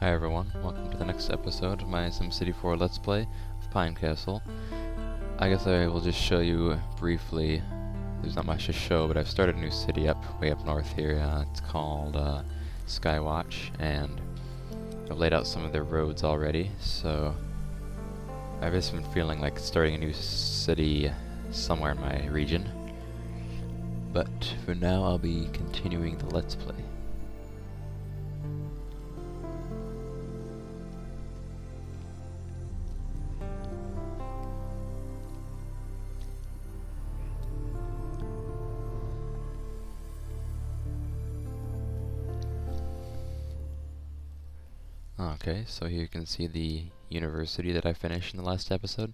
Hi everyone, welcome to the next episode of my SimCity 4 Let's Play of Pinecastle. I guess I will just show you briefly. There's not much to show, but I've started a new city way up north here. It's called Skywatch, and I've laid out some of their roads already, so I've just been feeling like starting a new city somewhere in my region. But for now, I'll be continuing the Let's Play. Okay, so here you can see the university that I finished in the last episode.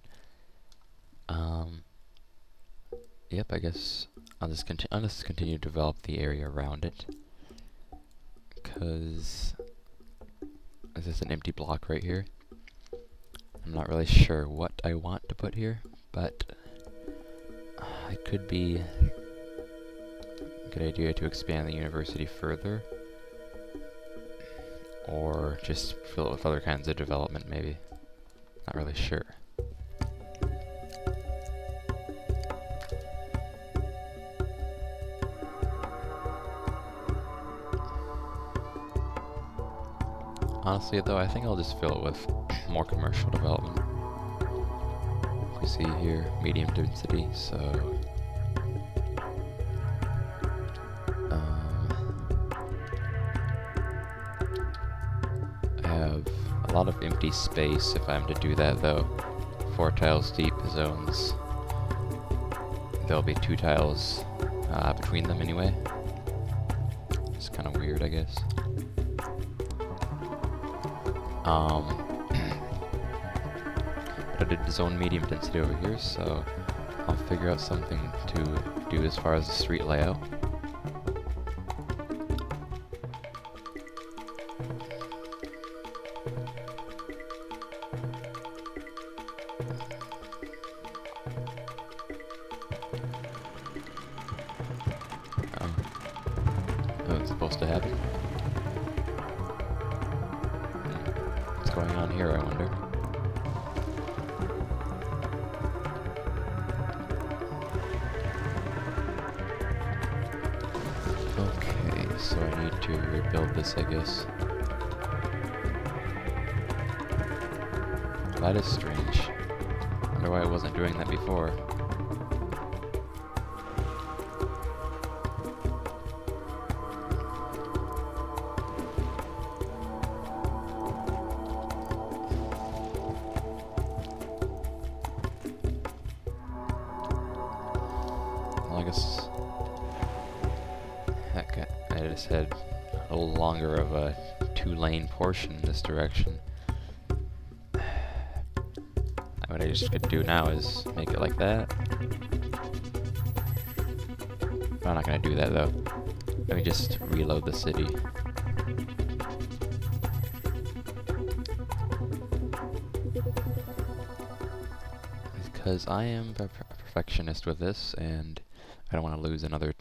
Yep, I guess I'll just continue to develop the area around it, because there's just an empty block right here. I'm not really sure what I want to put here, but it could be a good idea to expand the university further, or just fill it with other kinds of development, maybe. Not really sure. Honestly though, I think I'll just fill it with more commercial development. We see here, medium density, so I have a lot of empty space if I'm to do that though. 4 tiles deep zones. There'll be 2 tiles between them anyway. It's kind of weird, I guess. But I did zone medium density over here, so I'll figure out something to do as far as the street layout. That's supposed to happen. What's going on here, I wonder? Okay, so I need to rebuild this, I guess. That is strange. Wonder why I wasn't doing that before. I guess, heck, I just had a little longer of a 2-lane portion in this direction. What I just could do now is make it like that. I'm not gonna do that though. Let me just reload the city. Because I am a perfectionist with this, and I don't want to lose another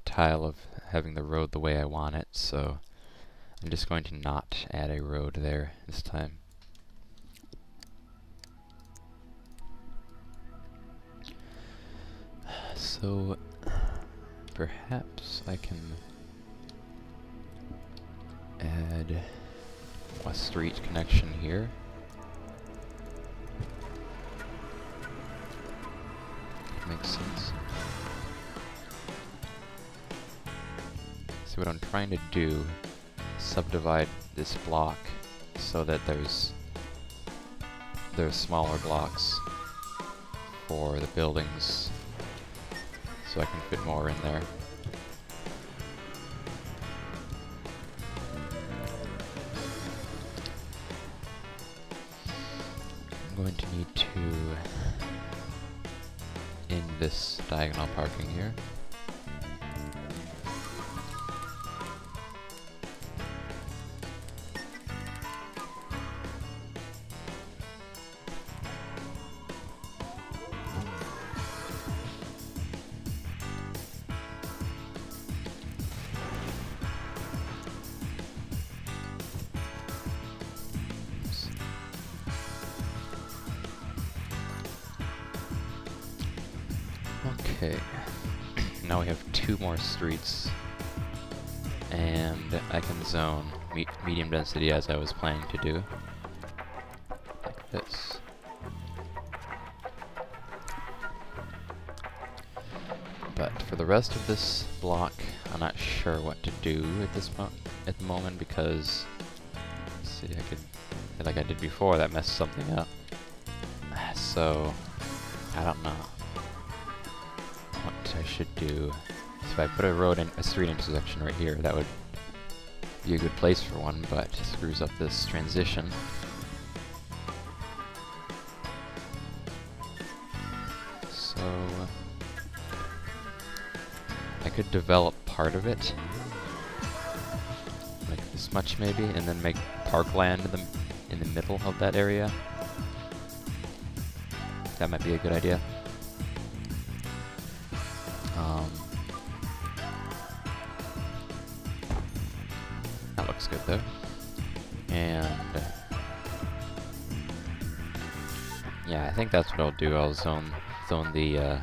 tile of having the road the way I want it, so I'm just going to not add a road there this time. So perhaps I can add a street connection here. Makes sense. So what I'm trying to do is subdivide this block so that there's smaller blocks for the buildings, so I can fit more in there. I'm going to need to end this diagonal parking here. Okay, now we have 2 more streets, and I can zone medium density as I was planning to do, like this. But for the rest of this block, I'm not sure what to do at the moment, because let's see, I could, like I did before, that messed something up. So I don't know what I should do. So if I put a street intersection right here, that would be a good place for one, but it screws up this transition. So I could develop part of it, like this much maybe, and then make parkland in the middle of that area. That might be a good idea. That looks good though. And yeah, I think that's what I'll do. I'll zone the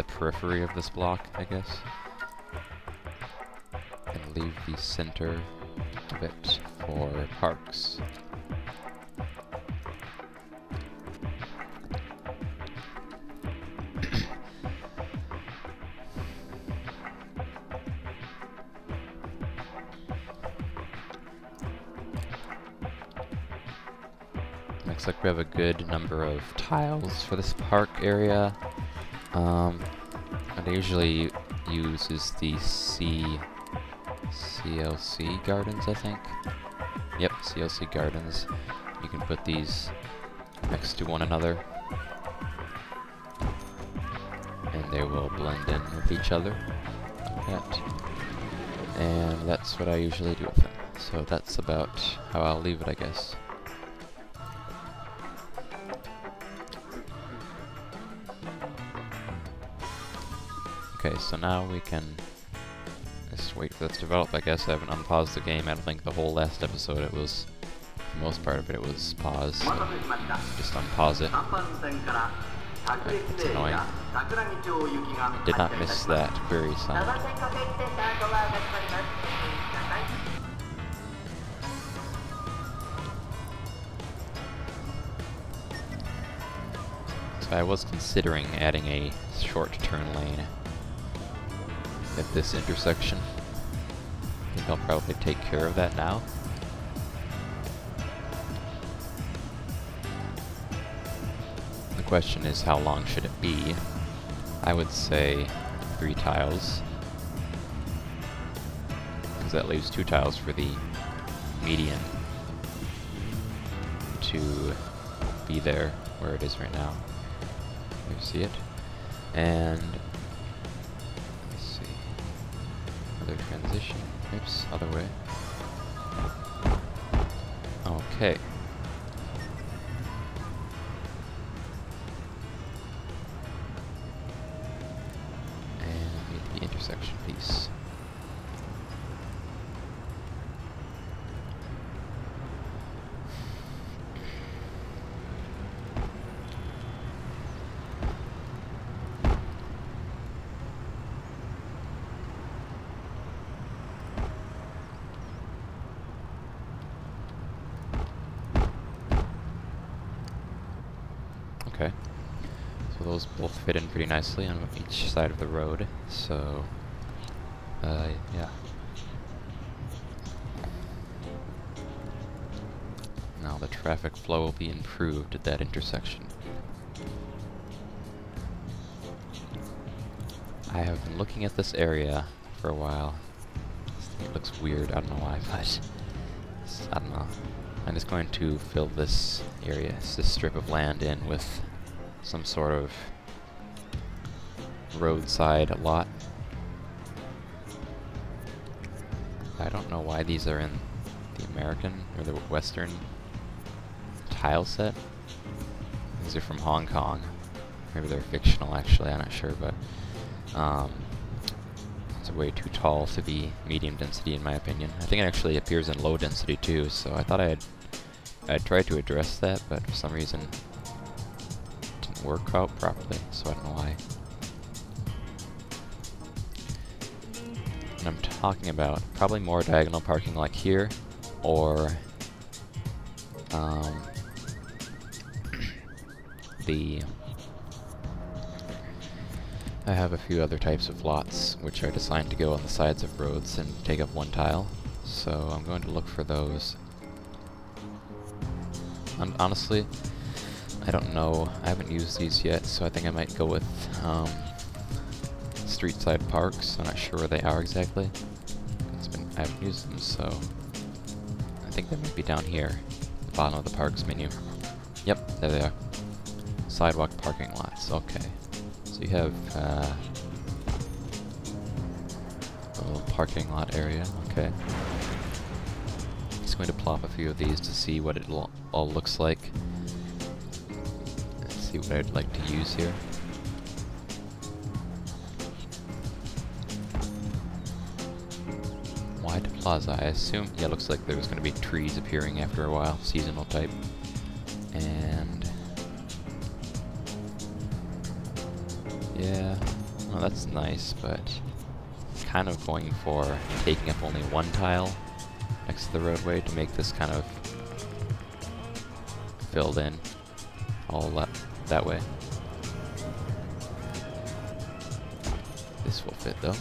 periphery of this block, I guess, and leave the center of it for parks. Looks like we have a good number of tiles for this park area. What I usually use is the CLC gardens, I think. Yep, CLC gardens. You can put these next to one another, and they will blend in with each other, like that. And that's what I usually do with them. So that's about how I'll leave it, I guess. Okay, so now we can just wait for that to develop, I guess. I haven't unpaused the game. I don't think the whole last episode it was, for the most part of it was paused. So just unpause it. It's annoying. I did not miss that query sound. So I was considering adding a short turn lane at this intersection. I think I'll probably take care of that now. The question is, how long should it be? I would say 3 tiles, because that leaves 2 tiles for the median to be there where it is right now. You see it? And let's see. Other transition. Oops, other way. Okay. And the intersection piece. Okay, so those both fit in pretty nicely on each side of the road, so, yeah. Now the traffic flow will be improved at that intersection. I have been looking at this area for a while. It looks weird, I don't know why, but I don't know. I'm just going to fill this area, this strip of land, in with some sort of roadside lot. I don't know why these are in the American or the Western tile set. These are from Hong Kong. Maybe they're fictional, actually, I'm not sure, but it's way too tall to be medium density in my opinion. I think it actually appears in low density too, so I thought I'd tried to address that, but for some reason didn't work out properly, so I don't know why. And I'm talking about probably more diagonal parking like here, or I have a few other types of lots which are designed to go on the sides of roads and take up one tile, so I'm going to look for those. Honestly, I don't know. I haven't used these yet, so I think I might go with street side parks. I'm not sure where they are exactly. I haven't used them, so I think they might be down here, at the bottom of the parks menu. Yep, there they are. Sidewalk parking lots. Okay. So you have a little parking lot area. Okay. Just going to plop a few of these to see what it all looks like. Let's see what I'd like to use here. Wide plaza. I assume, yeah, looks like there's going to be trees appearing after a while, seasonal type. And yeah, well, that's nice, but kind of going for taking up only one tile next to the roadway to make this kind of filled in all that way. This will fit though.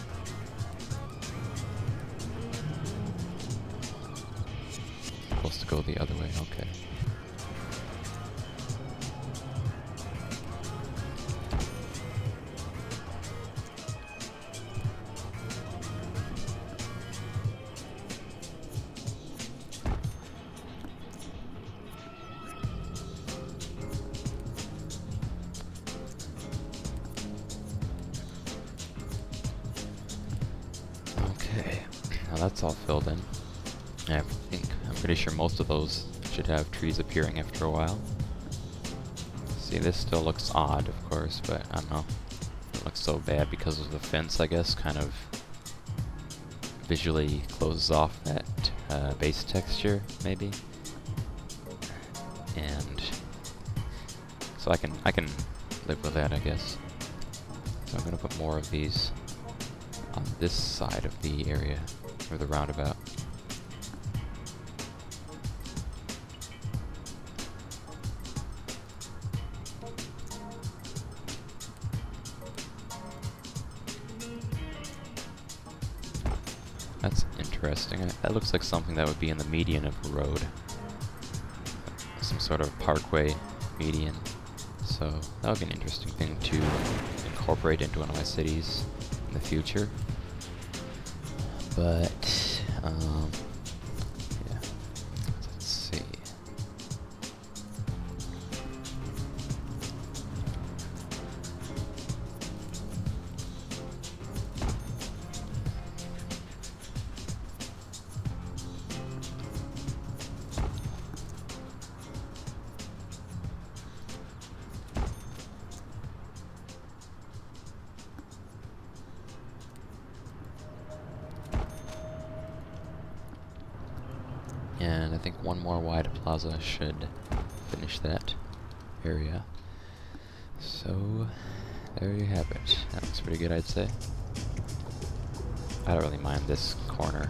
Supposed to go the other way, okay. Now that's all filled in. I'm pretty sure most of those should have trees appearing after a while. See, this still looks odd, of course, but I don't know. It looks so bad because of the fence, I guess, kind of visually closes off that base texture, maybe. And so I can live with that, I guess. So I'm gonna put more of these on this side of the area, or the roundabout. That's interesting. That looks like something that would be in the median of a road. Some sort of parkway median. So that would be an interesting thing to incorporate into one of my cities in the future. But, yeah. Let's see. And I think one more wide plaza should finish that area. So, there you have it. That looks pretty good, I'd say. I don't really mind this corner.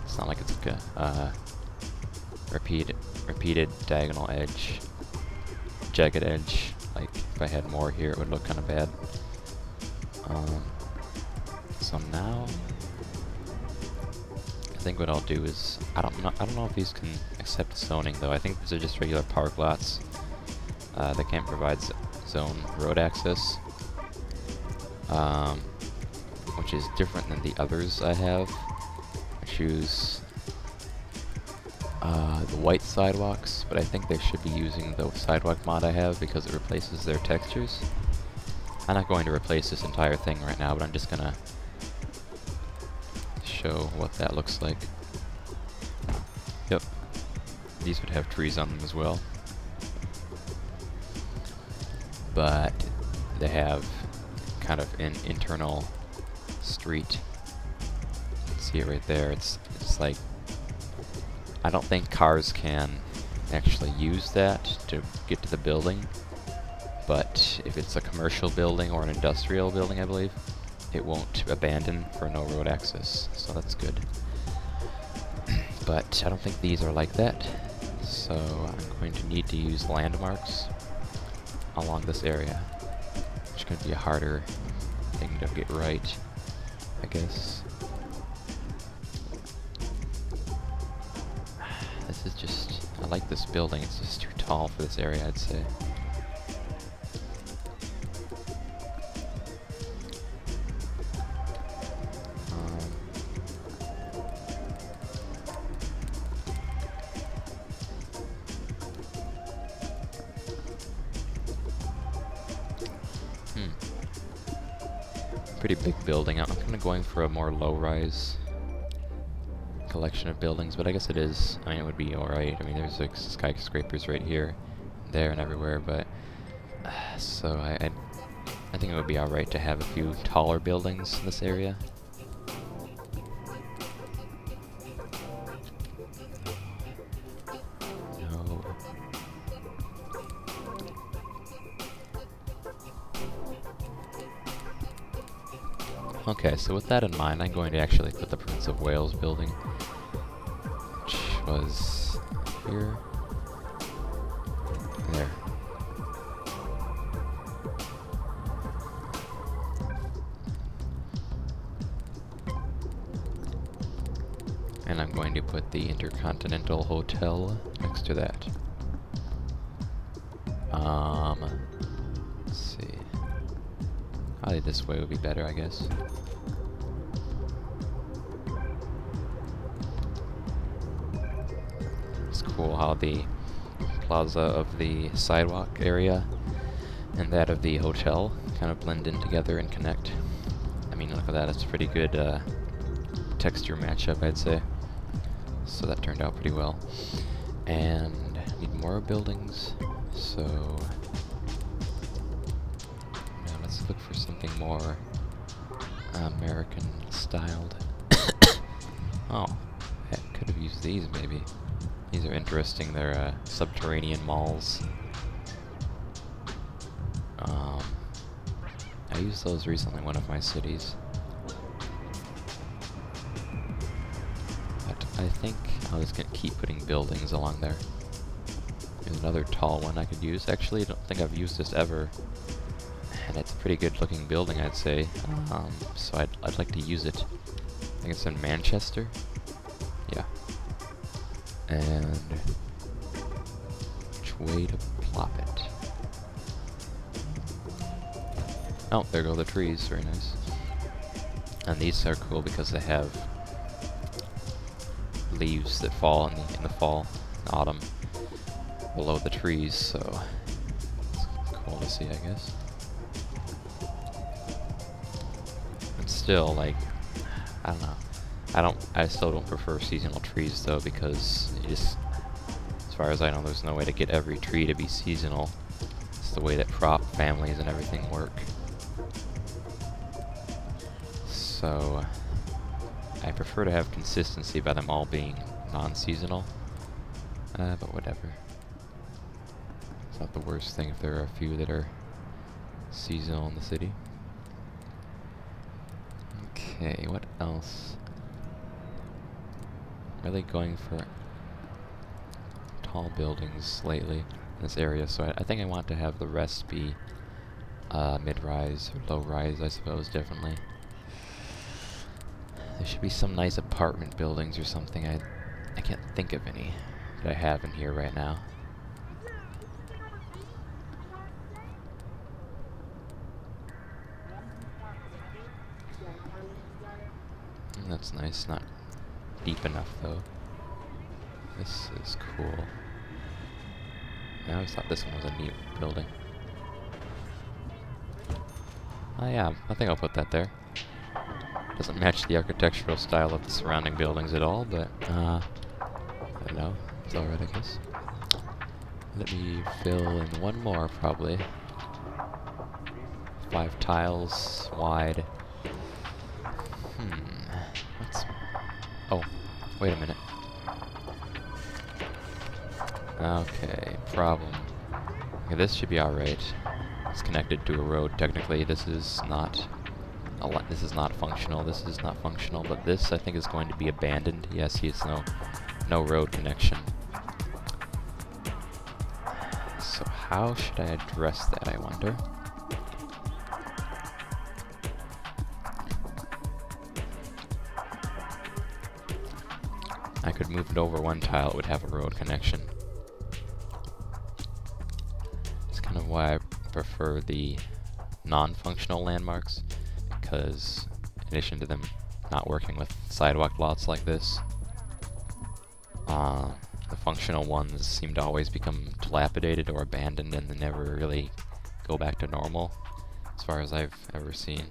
It's not like it's like a repeated diagonal edge, jagged edge. Like, if I had more here, it would look kind of bad. So now, I think what I'll do is, I don't know if these can accept zoning though. I think these are just regular park lots. They can't provide zone road access, which is different than the others I have, which use the white sidewalks, but I think they should be using the sidewalk mod I have because it replaces their textures. I'm not going to replace this entire thing right now, but I'm just gonna show what that looks like. Yep, these would have trees on them as well, but they have kind of an internal street. You can see it right there. It's like, I don't think cars can actually use that to get to the building, but if it's a commercial building or an industrial building, I believe, it won't abandon for no road access, so that's good. But I don't think these are like that, so I'm going to need to use landmarks along this area, which is going to be a harder thing to get right, I guess. This is just, I like this building, it's just too tall for this area, I'd say. Pretty big building. I'm kind of going for a more low-rise collection of buildings, but I guess it is. I mean, it would be alright. I mean, there's like skyscrapers right here, there, and everywhere, but so I think it would be alright to have a few taller buildings in this area. No. Okay, so with that in mind, I'm going to actually put the Prince of Wales building, which was here, there. And I'm going to put the Intercontinental Hotel next to that. Let's see. Probably this way would be better, I guess. It's cool how the plaza of the sidewalk area and that of the hotel kind of blend in together and connect. I mean, look at that, it's a pretty good texture matchup, I'd say. So that turned out pretty well. And I need more buildings, so now let's look for something more American styled. Oh, I could have used these maybe. These are interesting, they're subterranean malls. I used those recently in one of my cities. But I think I'll just keep putting buildings along there. There's another tall one I could use. Actually, I don't think I've used this ever. And it's a pretty good looking building, I'd say. So I'd like to use it. I think it's in Manchester. Yeah. And which way to plop it? Oh, there go the trees. Very nice. And these are cool because they have leaves that fall in the fall, and autumn, below the trees. So it's cool to see, I guess. But still, like, I don't know. I still don't prefer seasonal trees though, because you just, as far as I know, there's no way to get every tree to be seasonal. It's the way that crop families and everything work. So I prefer to have consistency by them all being non-seasonal. But whatever. It's not the worst thing if there are a few that are seasonal in the city. Okay, what else? Really going for tall buildings lately in this area, so I think I want to have the rest be mid-rise or low-rise, I suppose, definitely. There should be some nice apartment buildings or something. I can't think of any that I have in here right now. That's nice, not deep enough though. This is cool. I always thought this one was a neat building. Oh yeah, I think I'll put that there. Doesn't match the architectural style of the surrounding buildings at all, but I don't know, it's alright, I guess. Let me fill in one more, probably. 5 tiles wide. Oh, wait a minute. Okay, problem. Okay, this should be alright. It's connected to a road. Technically, this is not this is not functional. This is not functional, but this I think is going to be abandoned. Yeah, see, it's no road connection. So how should I address that, I wonder? I could move it over one tile, it would have a road connection. It's kind of why I prefer the non-functional landmarks, because in addition to them not working with sidewalk lots like this, the functional ones seem to always become dilapidated or abandoned and they never really go back to normal, as far as I've ever seen.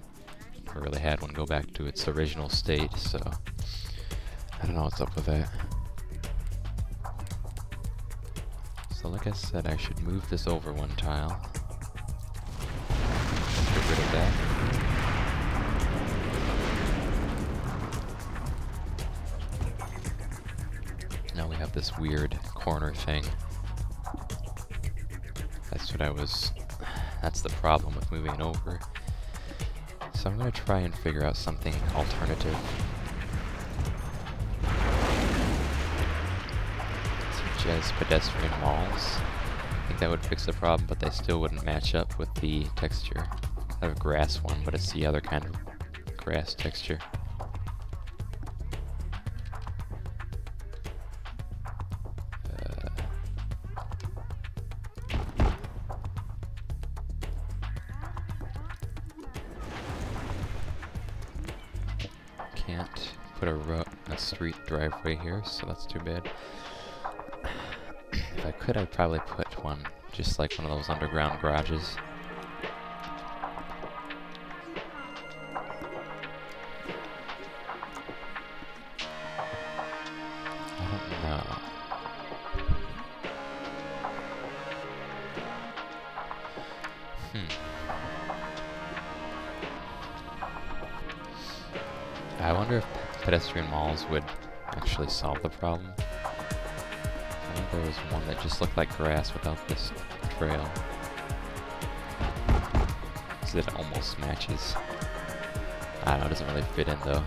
Never really had one go back to its original state, so I don't know what's up with that. So like I said, I should move this over one tile. Get rid of that. Now we have this weird corner thing. That's the problem with moving it over. So I'm gonna try and figure out something alternative. Such as pedestrian walls. I think that would fix the problem, but they still wouldn't match up with the texture. I have a grass one, but it's the other kind of grass texture. Can't put a street driveway here, so that's too bad. If I could, I'd probably put one, just like one of those underground garages. I don't know. I wonder if pedestrian malls would actually solve the problem. I think there was one that just looked like grass without this trail. So it almost matches. I don't know, it doesn't really fit in though.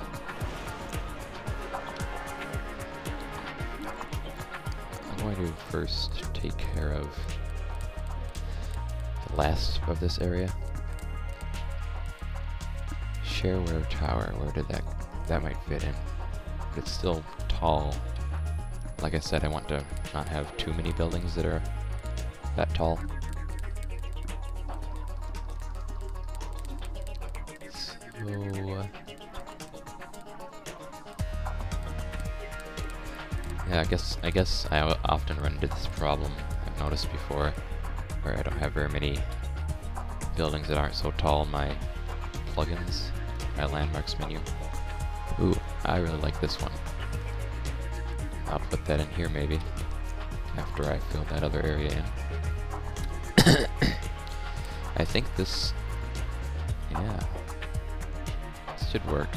I'm going to first take care of the last of this area. Shareware Tower, where did that might fit in? But it's still tall. Like I said, I want to not have too many buildings that are that tall. So, yeah, I guess I often run into this problem I've noticed before, where I don't have very many buildings that aren't so tall in my plugins, my landmarks menu. Ooh, I really like this one. I'll put that in here maybe, after I fill that other area in. I think this, yeah, this should work.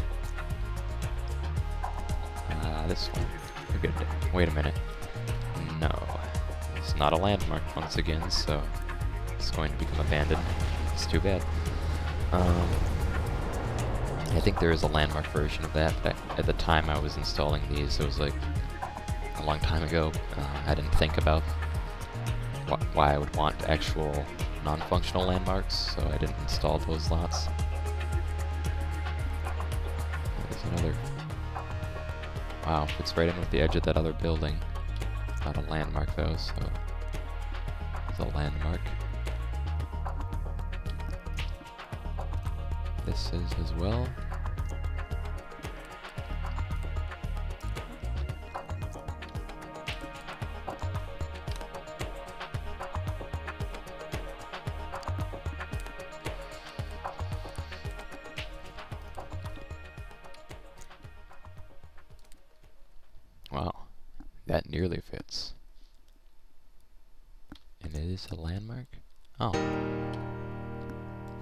This one, we're good. Wait a minute. No, it's not a landmark once again, so it's going to become abandoned. It's too bad. I think there is a landmark version of that, but at the time I was installing these, it was like a long time ago. I didn't think about why I would want actual non-functional landmarks, so I didn't install those lots. There's another... Wow, fits right in with the edge of that other building. Not a landmark though, so it's a landmark. This is as well. Wow, that nearly fits. And it is a landmark? Oh.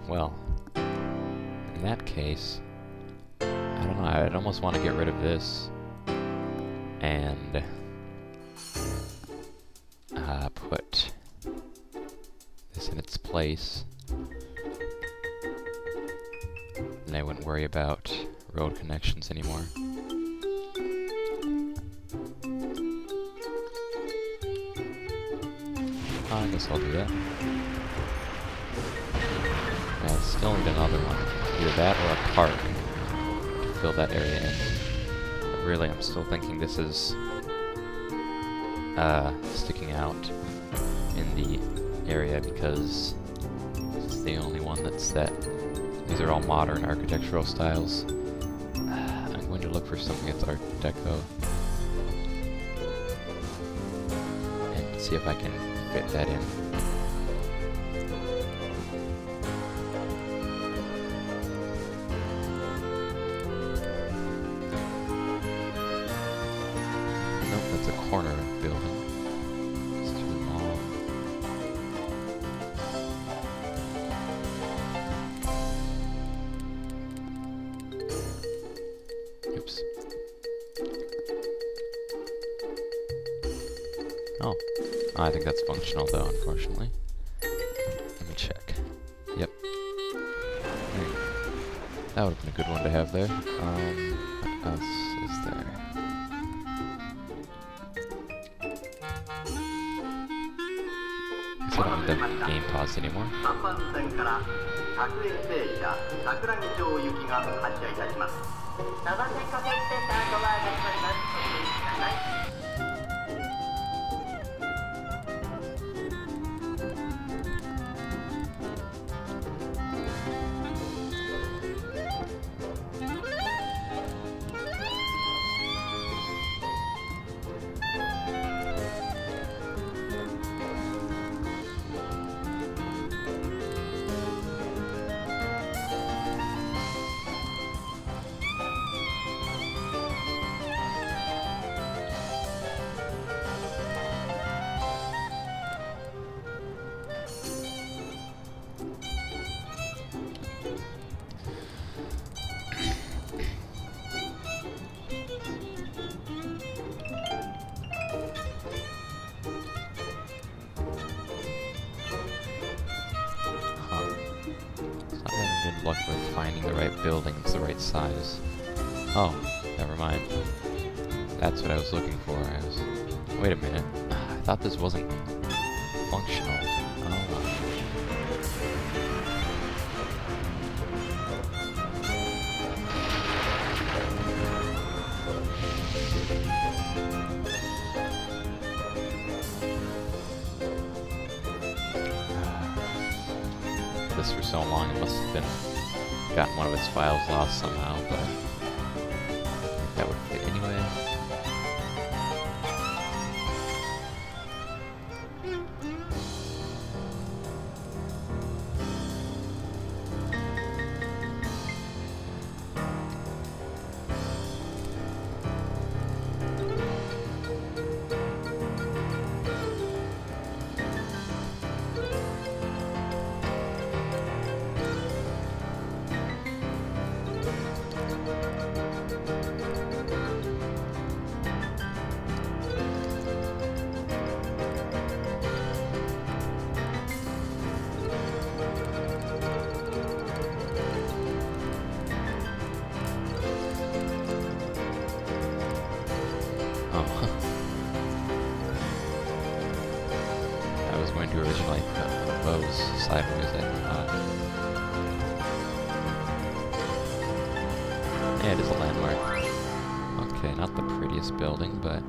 Well. In that case, I don't know, I'd almost want to get rid of this and put this in its place. And I wouldn't worry about road connections anymore. I guess I'll do that. I still need another one. Either that or a park to fill that area in. But really, I'm still thinking this is sticking out in the area because it's the only one that's set. These are all modern architectural styles. I'm going to look for something that's Art Deco and see if I can fit that in. Nope, that's a corner building. It's too long. Oops. Oh. I think that's functional though, unfortunately. Let me check. Yep. That would have been a good one to have there. What else is there? I guess I don't need the game pause anymore. Good luck with finding the right building that's the right size. Oh, never mind. That's what I was looking for. Wait a minute. I thought this wasn't functional. Oh. This for so long, it must have gotten one of its files lost somehow, but that would fit anyway. I was going to originally put those sideways, I thought. Yeah, it is a landmark. Okay, not the prettiest building, but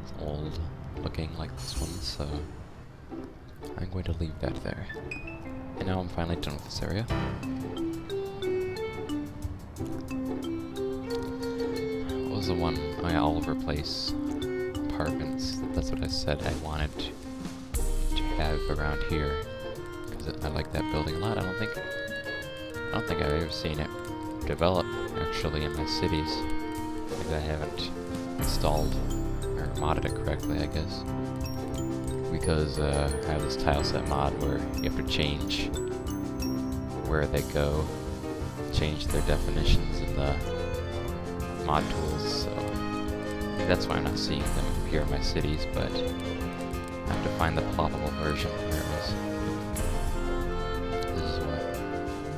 it's old looking like this one, so I'm going to leave that there. And now I'm finally done with this area. What was the one? Oh yeah, Oliver Place Apartments. That's what I said I wanted to have around here, because I like that building a lot. I don't think I've ever seen it develop actually in my cities. Maybe I haven't installed or modded it correctly, I guess, because I have this tileset mod where you have to change where they go, change their definitions in the mod tools. So maybe that's why I'm not seeing them here in my cities, but I have to find the ploppable version where it was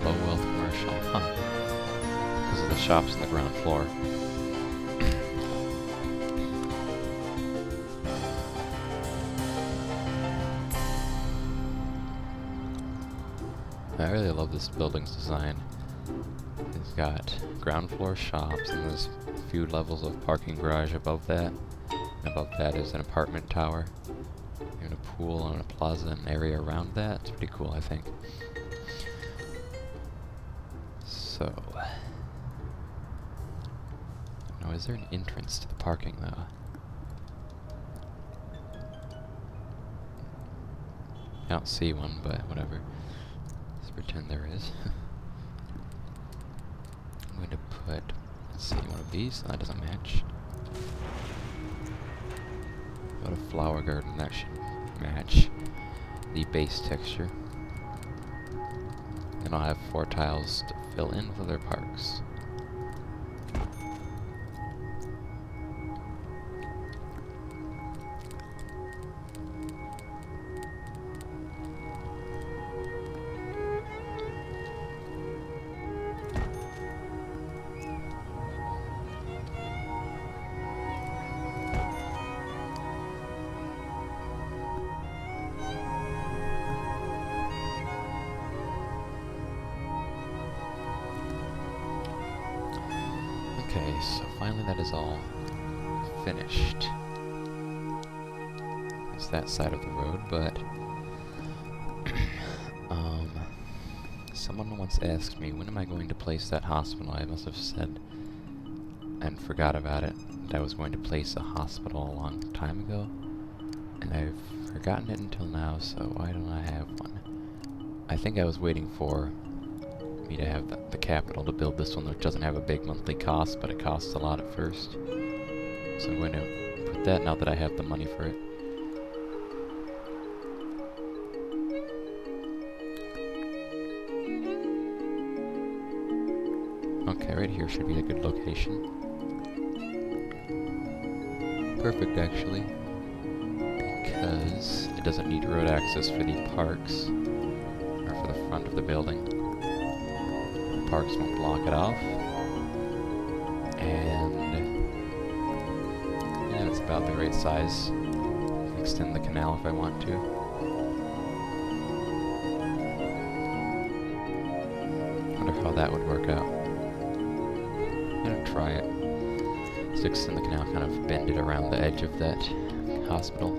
low wealth commercial, huh? Because of the shops on the ground floor. I really love this building's design. It's got ground floor shops, and there's a few levels of parking garage above that. And above that is an apartment tower. Even a pool and a plaza and area around that. It's pretty cool, I think. So... now, is there an entrance to the parking, though? I don't see one, but whatever. Let's pretend there is. I'm going to put, let's see, one of these. That doesn't match. What a flower garden, that should match the base texture. And I'll have 4 tiles to fill in with other parks. Okay, so finally that is all finished. It's that side of the road, but someone once asked me, when am I going to place that hospital? I must have said and forgot about it, that I was going to place a hospital a long time ago, and I've forgotten it until now, so why don't I have one? I think I was waiting for me to have the capital to build this one, which doesn't have a big monthly cost, but it costs a lot at first. So I'm going to put that now that I have the money for it. Okay, right here should be a good location. Perfect, actually, because it doesn't need road access for the parks, or for the front of the building. Parks won't block it off, and it's about the right size. Extend the canal if I want to. Wonder how that would work out. I'm gonna try it. Just extend the canal, kind of bend it around the edge of that hospital.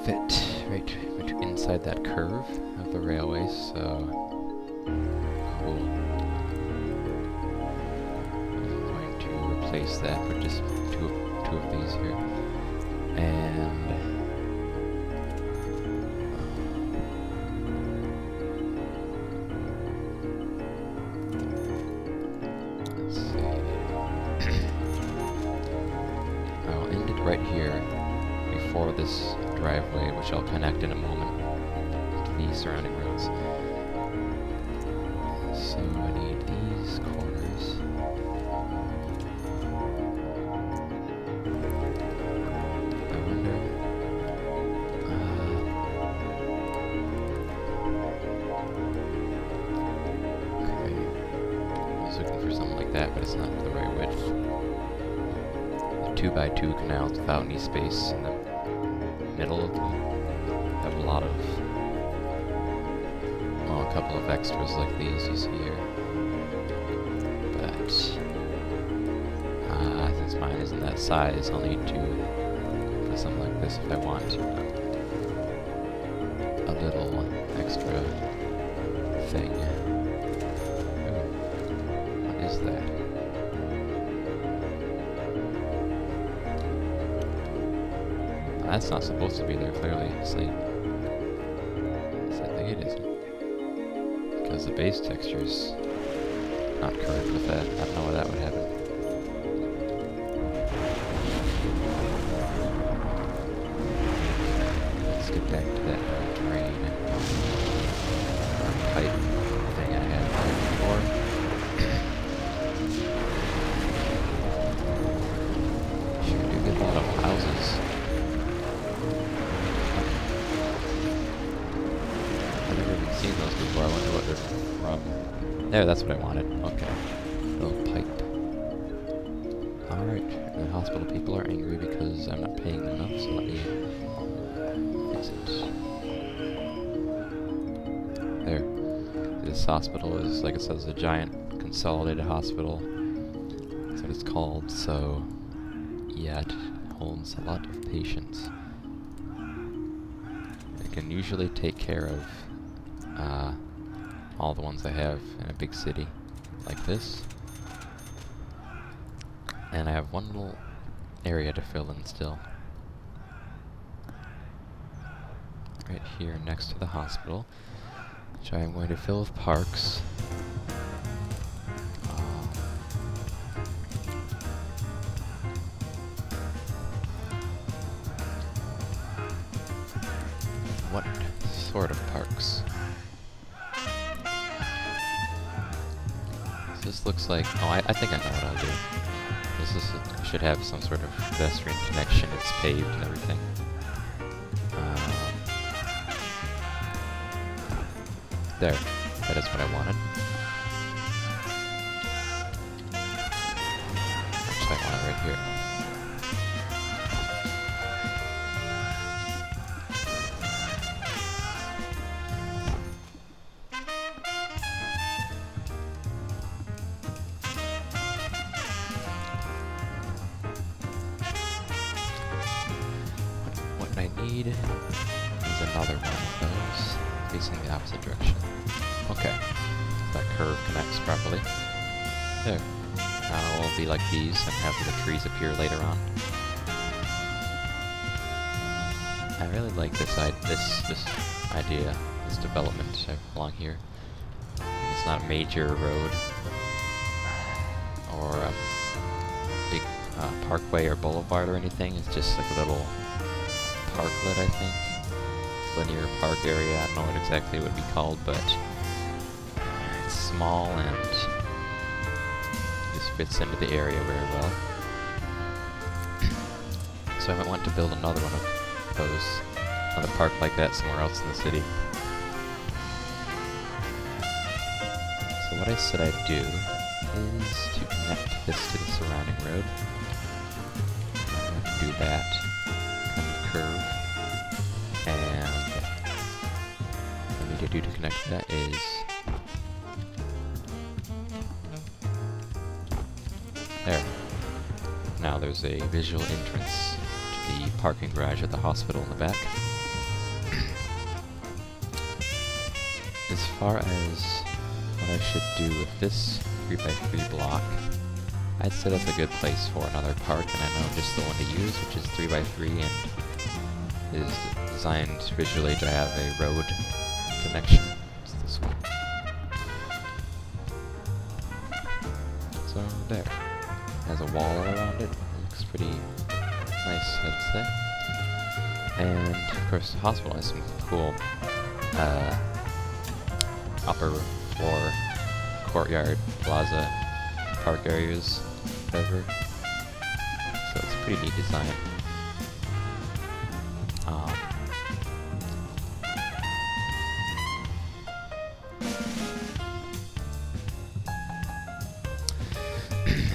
Fit right inside that curve of the railway, so cool. I'm going to replace that with just two of these here, and let's see. I will end it right here before this driveway, which I'll connect in a moment to the surrounding roads. So I need these corners. I wonder... okay. I was looking for something like that, but it's not the right width. The 2x2 canals without any space in the middle of them have a lot of, well, a couple of extras like these you see here, but I think it's since mine isn't that size, I'll need to put something like this if I want a little extra thing. Ooh, what is that? That's not supposed to be there, clearly. It's like, I think it isn't. Because the base texture's not correct with that. I don't know why that would happen. Let's get back to that drain or pipe thing I had there before. Sure do get a lot of houses. I've never even seen those before. I wonder what they're from. There, that's what I wanted. Okay. Little pipe. Alright, the hospital people are angry because I'm not paying them enough, so let me fix it. There. This hospital is, like it says, a giant consolidated hospital. That's what it's called, so yeah, it holds a lot of patients. It can usually take care of all the ones I have in a big city like this. And I have one little area to fill in still. Right here next to the hospital, which I am going to fill with parks. What sort of parks? This looks like... oh, I think I know what I'll do. Should have some sort of pedestrian connection. It's paved and everything. There. That is what I wanted. Actually, I want it right here. I need is another one of those facing the opposite direction. Okay, that curve connects properly. There. Now it'll be like these and have the trees appear later on. I really like this idea, this development along here. It's not a major road or a big parkway or boulevard or anything. It's just like a little parklet, I think. Linear park area, I don't know what exactly it would be called, but it's small and just fits into the area very well. So I might want to build another one of those, another park like that somewhere else in the city. So what I said I'd do is to connect this to the surrounding road. I'm going to do that. Curve, and what I need to do to connect to that is there. Now there's a visual entrance to the parking garage at the hospital in the back. As far as what I should do with this 3x3 block, I'd say that's a good place for another park, and I know just the one to use, which is 3x3 and is designed visually to have a road connection. It's this one. So there. Has a wall around it. Looks pretty nice, I'd say. And of course the hospital has some cool upper floor, courtyard, plaza, park areas, whatever. So it's a pretty neat design.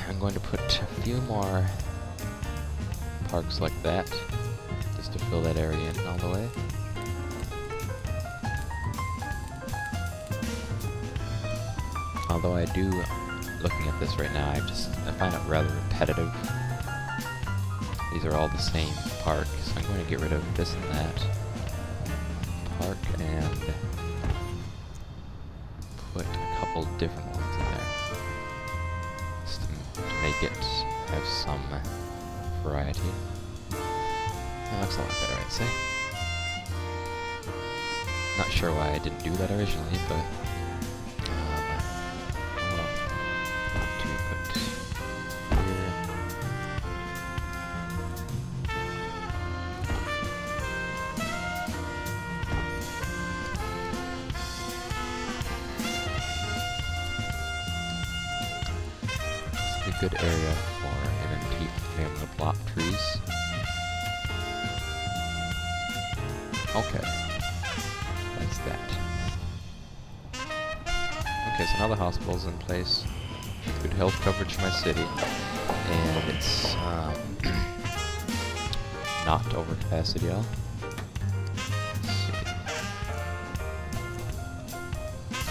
I'm going to put a few more parks like that, just to fill that area in all the way. Although I do, looking at this right now, I find it rather repetitive these are all the same park, so I'm going to get rid of this and that park and put a couple different ones in there, just to make it have some variety. That looks a lot better, I'd say. Not sure why I didn't do that originally, but a good area for MMT, I'm going to plot trees. Okay, that's that. Okay, so now the hospital's in place. Good health coverage for my city, and it's not over capacity at all. Let's see.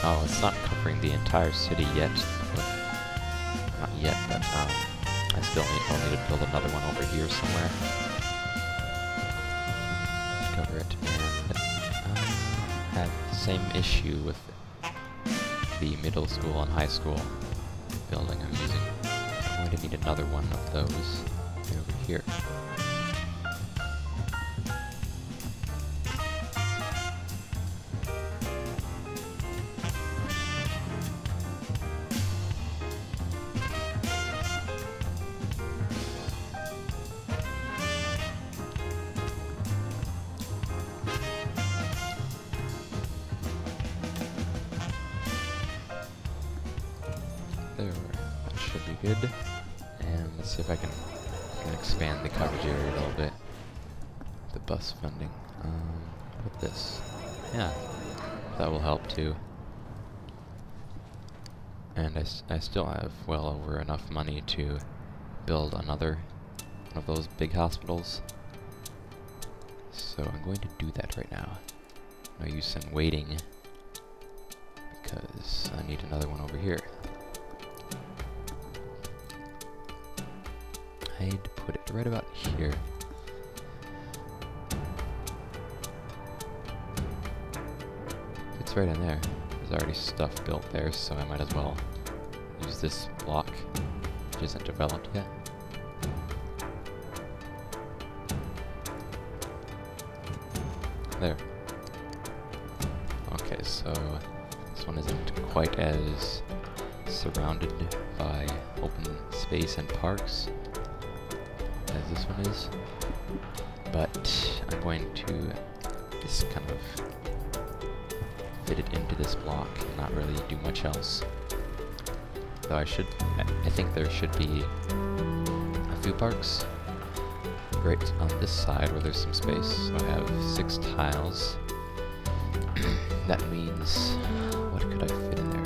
Oh, it's not covering the entire city yet. Not yet, but I still need to build another one over here somewhere to cover it, and have the same issue with the middle school and high school building I'm using. I'm going to need another one of those over here. There, that should be good. And let's see if I can expand the coverage area a little bit. The bus funding. What about this? Yeah, that will help too. And I still have well over enough money to build another one of those big hospitals. So I'm going to do that right now. No use in waiting, because I need another one over here. I'd put it right about here. It's right in there. There's already stuff built there, so I might as well use this block, which isn't developed yet. There. Okay, so this one isn't quite as surrounded by open space and parks as this one is, but I'm going to just kind of fit it into this block and not really do much else. Though I think there should be a few parks right on this side where there's some space. So I have 6 tiles. That means, what could I fit in there?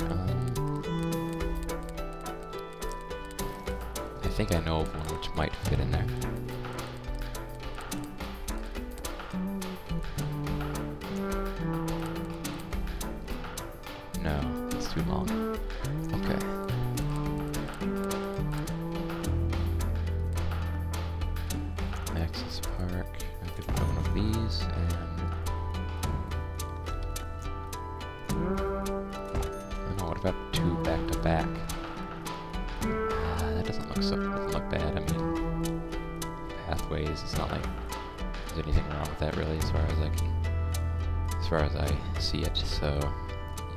I think I know of one which might fit in there. No, it's too long. Okay. Access Park. I could put one of these, and I don't know, what about 2 back to back? That doesn't look bad. I mean, pathways. It's not like there's anything wrong with that really, as far as I see it. So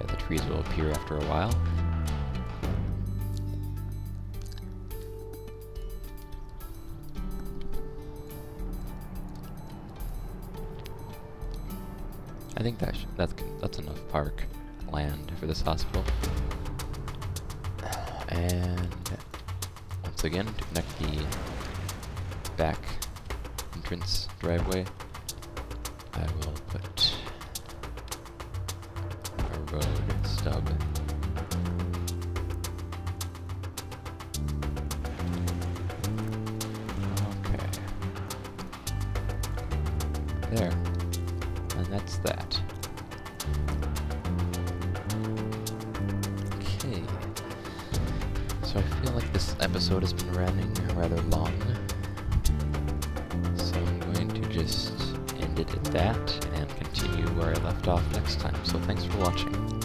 yeah, the trees will appear after a while. I think that's enough park land for this hospital. And once again, to connect the back entrance driveway, I will put a road stub. Okay. There. And that's that. Okay. So I feel like this episode has been running rather long. at that and continue where I left off next time. So thanks for watching.